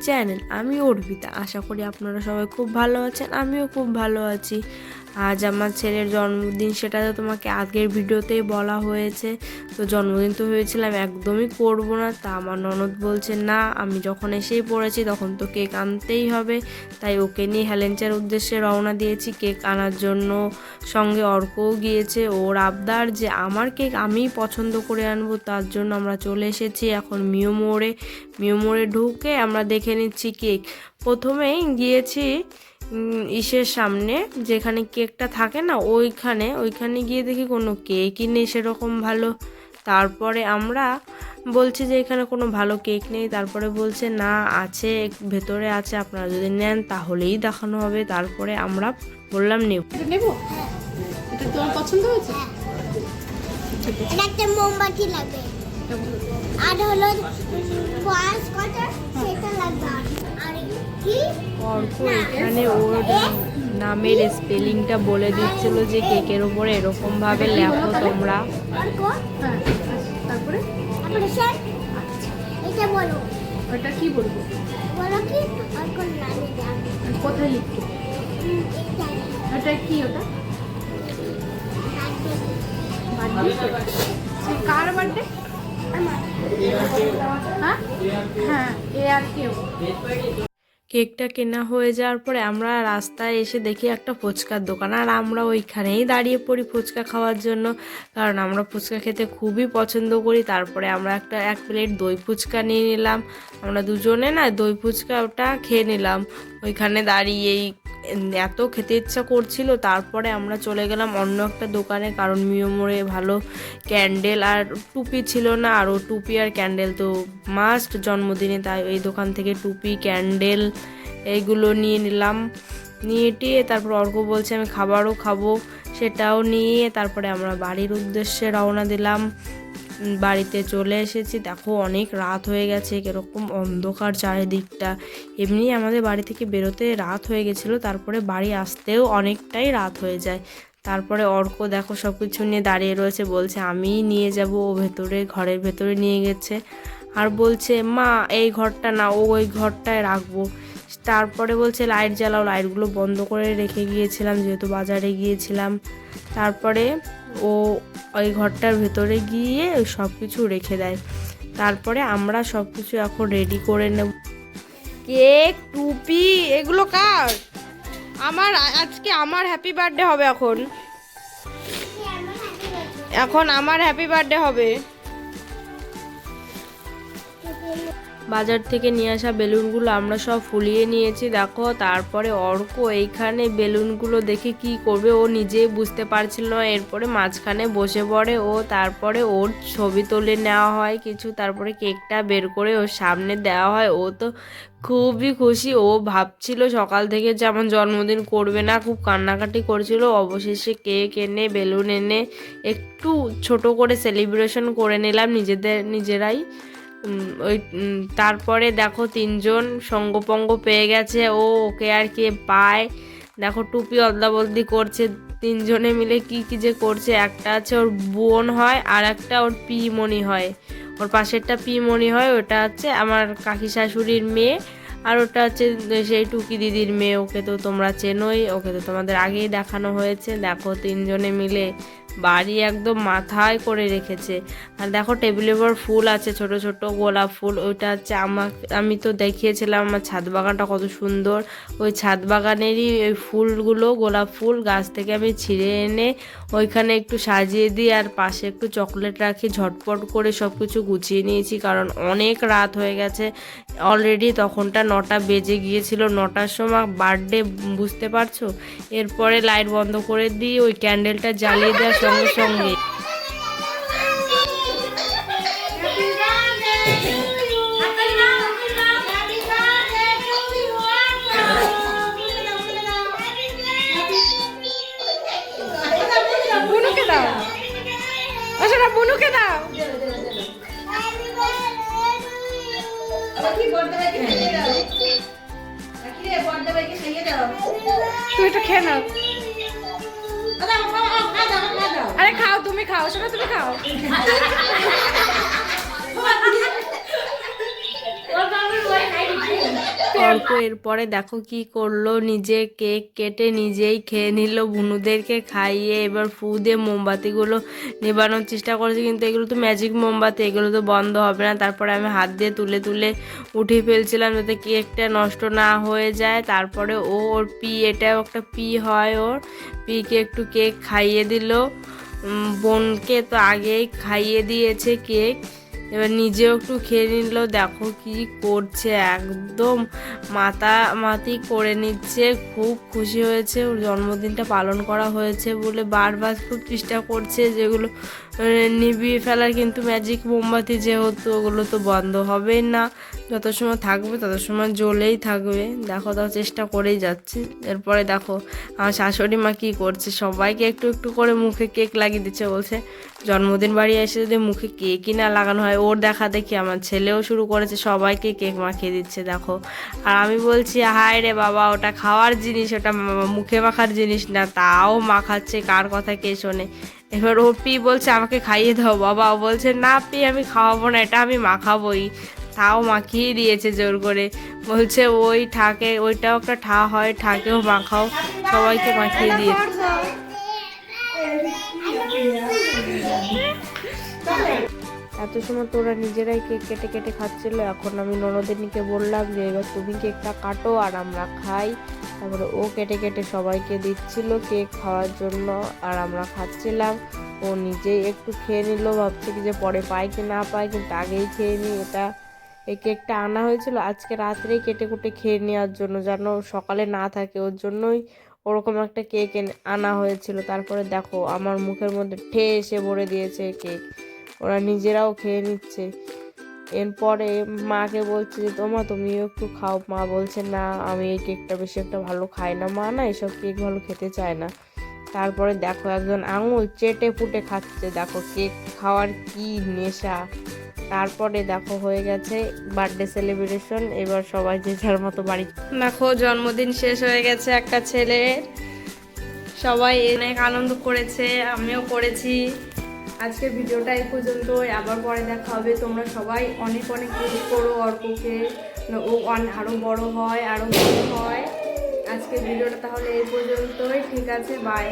Channel. আমি অর্পিতা। আশা করি আপনারা সবাই খুব ভালো আছেন, আমিও খুব ভালো আছি। আজ আমার ছেলের জন্মদিন, সেটা তো তোমাকে আগের ভিডিওতেই বলা হয়েছে। তো জন্মদিন তো ভেবেছিলাম একদমই করব না, তা আমার ননদ বলছে না, আমি যখন এসেই পড়েছি তখন তো কেক আনতেই হবে। তাই ওকে নিয়ে হেলেঞ্চার উদ্দেশ্যে রওনা দিয়েছি কেক আনার জন্য। সঙ্গে অর্কও গিয়েছে, ওর আবদার যে আমার কেক আমিই পছন্দ করে আনবো, তার জন্য আমরা চলে এসেছি এখন মিও মোড়ে ঢুকে আমরা দেখে নিচ্ছি কেক। প্রথমেই গিয়েছি ইসের সামনে, যেখানে কেকটা থাকে না, ওইখানে গিয়ে দেখি কোনো কেকই নেই সেরকম ভালো। তারপরে আমরা বলছি যে এখানে কোনো ভালো কেক নেই, তারপরে বলছে না আছে, ভেতরে আছে, আপনারা যদি নেন তাহলেই দেখানো হবে। তারপরে আমরা বললাম নেব। এটা তোমার পছন্দ হয়েছে? এটা একটা মোমবাতি লাগবে আর হলো পাঁচ কটা সেটা লাগবে। আর কি অর্ক এখানে ওর নামের স্পেলিংটা বলে দিচ্ছিল যে কেকের উপরে এরকম ভাবে লেখো তোমরা। অর্ক হ্যাঁ, তারপরে তারপরে স্যার এটা বলো। ওটা কি বলবো? বলো কি অর্ক নামে দাও। কোথায় লিখবো? এটা কি? ওটা বার্থডে? সে কার বার্থডে? হ্যাঁ হ্যাঁ, এ আর কেউ। কেকটা কেনা হয়ে যাওয়ার পরে আমরা রাস্তায় এসে দেখি একটা ফুচকার দোকান, আর আমরা ওইখানেই দাঁড়িয়ে পড়ি ফুচকা খাওয়ার জন্য, কারণ আমরা ফুচকা খেতে খুবই পছন্দ করি। তারপরে আমরা এক প্লেট দই ফুচকা নিয়ে নিলাম। আমরা দুজনে না দই ফুচকা ওটা খেয়ে নিলাম ওইখানে দাঁড়িয়েই। এত খেতে ইচ্ছা করছিল। তারপরে আমরা চলে গেলাম অন্য একটা দোকানে, কারণ মিও মোড়ে ভালো ক্যান্ডেল আর টুপি ছিল না, আর ও টুপি আর ক্যান্ডেল তো মাস্ট জন্মদিনে, তাই এই দোকান থেকে টুপি ক্যান্ডেল এইগুলো নিয়ে নিলাম। নিয়ে তারপর অর্ক বলছে আমি খাবারও খাবো, সেটাও নিয়ে তারপরে আমরা বাড়ির উদ্দেশ্যে রওনা দিলাম। বাড়িতে চলে এসেছি, দেখো অনেক রাত হয়ে গেছে, কীরকম অন্ধকার চারিদিকটা। এমনি আমাদের বাড়ি থেকে বেরোতে রাত হয়ে গেছিলো, তারপরে বাড়ি আসতেও অনেকটাই রাত হয়ে যায়। তারপরে অর্ক দেখো সব কিছু নিয়ে দাঁড়িয়ে রয়েছে, বলছে আমিই নিয়ে যাব। ও ঘরের ভেতরে নিয়ে গেছে, আর বলছে মা এই ঘরটা না, ওই ঘরটায় রাখবো। তারপরে বলছে লাইট জ্বালাও, লাইটগুলো বন্ধ করে রেখে গিয়েছিলাম যেহেতু বাজারে গিয়েছিলাম। তারপরে ও ওই ঘরটার ভেতরে গিয়ে সব কিছু রেখে দেয়। তারপরে আমরা সব কিছু এখন রেডি করে নেব। কেক টুপি এগুলো কার? আজকে আমার হ্যাপি বার্থডে হবে। এখন আমার হ্যাপি বার্থডে হবে। বাজার থেকে নিয়ে আসা বেলুনগুলো আমরা সব ফুলিয়ে নিয়েছি দেখো। তারপরে অর্ক এইখানে বেলুনগুলো দেখে কি করবে ও নিজেই বুঝতে পারছিল না। এরপরে মাঝখানে বসে পড়ে ও, তারপরে ওর ছবি তুলে নেওয়া হয় কিছু, তারপরে কেকটা বের করে ওর সামনে দেওয়া হয়। ও তো খুবই খুশি, ও ভাবছিল সকাল থেকে যে আমার জন্মদিন করবে না, খুব কান্নাকাটি করছিল। অবশেষে কেক এনে বেলুন এনে একটু ছোট করে সেলিব্রেশন করে নিলাম নিজেরাই। তারপরে দেখো তিনজন সঙ্গপঙ্গ পেয়ে গেছে, ওকে আর কে পায়। দেখো টুপি অদলা বদলি করছে, তিনজনে মিলে কি যে করছে। একটা আছে ওর বোন হয়, আর একটা ওর পিমণি হয়, ওর পাশেরটা পিমণি হয়, ওটা হচ্ছে আমার কাকি শাশুড়ির মেয়ে, আর ওটা হচ্ছে সেই টুকি দিদির মেয়ে। ওকে তো তোমরা চেনোই, ওকে তো তোমাদের আগেই দেখানো হয়েছে। দেখো তিনজনে মিলে বাড়ি একদম মাথায় করে রেখেছে। আর দেখো টেবিলের উপর ফুল আছে, ছোট ছোট গোলাপ ফুল। ওইটা হচ্ছে আমি তো দেখিয়েছিলাম আমার ছাদ বাগানটা কত সুন্দর, ওই ছাদ বাগানেরই ওই ফুলগুলো, গোলাপ ফুল গাছ থেকে আমি ছিঁড়ে এনে ওইখানে একটু সাজিয়ে দিই, আর পাশে একটু চকলেট রাখি। ঝটপট করে সব কিছু গুছিয়ে নিয়েছি, কারণ অনেক রাত হয়ে গেছে অলরেডি। তখনটা 9টা বেজে গিয়েছিল, 9টার সময় বার্থডে, বুঝতে পারছো। এরপরে লাইট বন্ধ করে দিই, ওই ক্যান্ডেলটা জ্বালিয়ে দেওয়ার সঙ্গে সঙ্গে বুনুকে দাও, আচ্ছা বুনুকে দাও। তুই এটা খেয়ে নাও। আরে খাও, তুমি খাও, শোনো তুমি খাও। অল্প এরপরে দেখো কি করলো, নিজে কেক কেটে নিজেই খেয়ে নিল, বুনুদেরকে খাইয়ে এবার ফু দিয়ে মোমবাতিগুলো নেবানোর চেষ্টা করেছে, কিন্তু এগুলো তো ম্যাজিক মোমবাতি, এগুলো তো বন্ধ হবে না। তারপরে আমি হাত দিয়ে তুলে তুলে উঠিয়ে ফেলছিলাম যাতে কেকটা নষ্ট না হয়ে যায়। তারপরে ওর এটাও একটা হয়, ওর পিকে একটু কেক খাইয়ে দিল। বোনকে তো আগেই খাইয়ে দিয়েছে কেক, এবার নিজেও একটু খেয়ে নিল। দেখো কি করছে, একদম মাতামাতি করে নিচ্ছে। খুব খুশি হয়েছে, ওর জন্মদিনটা পালন করা হয়েছে বলে বারবার খুব চেষ্টা করছে যেগুলো নিভিয়ে ফেলার, কিন্তু ম্যাজিক মোমবাতি যেহেতু ওগুলো তো বন্ধ হবে না, যত সময় থাকবে তত সময় জ্বলেই থাকবে। দেখো তাও চেষ্টা করেই যাচ্ছে। এরপরে দেখো আমার শাশুড়ি মা কী করছে, সবাইকে একটু একটু করে মুখে কেক লাগিয়ে দিচ্ছে। বলছে জন্মদিন বাড়ি এসে যদি মুখে কেকই না লাগানো হয়। ওর দেখা দেখি আমার ছেলেও শুরু করেছে, সবাইকে কেক মাখিয়ে দিচ্ছে দেখো। আর আমি বলছি হায় রে বাবা, ওটা খাওয়ার জিনিস, ওটা মুখে মাখার জিনিস না, তাও মাখাচ্ছে, কার কথা কে শোনে। এবার ও বলছে আমাকে খাইয়ে দাও বাবা, ও বলছে না আমি খাওয়াবো না, এটা আমি মাখাবোই। তাও মাখিয়ে দিয়েছে জোর করে, বলছে ওই ঠাকে, ওইটাও একটা ঠা হয়, ঠাকেও মাখাও, সবাইকে মাখিয়ে দিয়েছে। এত সময় তোরা নিজেরাই কেক কেটে কেটে খাচ্ছিল। এখন আমি ননদিনীকে বললাম যে এবার তুমি কেকটা কাটো আর আমরা খাই। তারপরে ও কেটে কেটে সবাইকে দিচ্ছিল কেক খাওয়ার জন্য, আর আমরা খাচ্ছিলাম। ও নিজেই একটু খেয়ে নিল, ভাবছে কি যে পরে পায় কি না পায়, কিন্তু আগেই খেয়ে নিই। এই কেকটা আনা হয়েছিল আজকে রাত্রেই কেটে কুটে খেয়ে নেওয়ার জন্য, যেন সকালে না থাকে, ওর জন্যই ওরকম একটা কেক আনা হয়েছিল। তারপরে দেখো আমার মুখের মধ্যে এসে ভরে দিয়েছে কেক, ওরা নিজেরাও খেয়ে নিচ্ছে। এরপরে মাকে বলছে যে তুমিও একটু খাও। মা বলছে না, আমি এই কেকটা বেশি একটা ভালো খাই না, মা না এসব কেক ভালো খেতে চায় না। তারপরে দেখো একজন আঙুল চেটে ফুটে খাচ্ছে, দেখো কেক খাওয়ার কি নেশা। তারপরে দেখো হয়ে গেছে বার্থডে সেলিব্রেশন, এবার সবাই যে যার মতো বাড়ি। দেখো জন্মদিন শেষ হয়ে গেছে একটা ছেলের, সবাই অনেক আনন্দ করেছে, আমিও করেছি। আজকের ভিডিওটা এই পর্যন্তই, আবার পরে দেখা হবে। তোমরা সবাই অনেক অনেক উইশ করো অর্ককে, ও আরও বড় হয়, আরও বড় হয়। আজকের ভিডিওটা তাহলে এই পর্যন্তই, ঠিক আছে, বাই।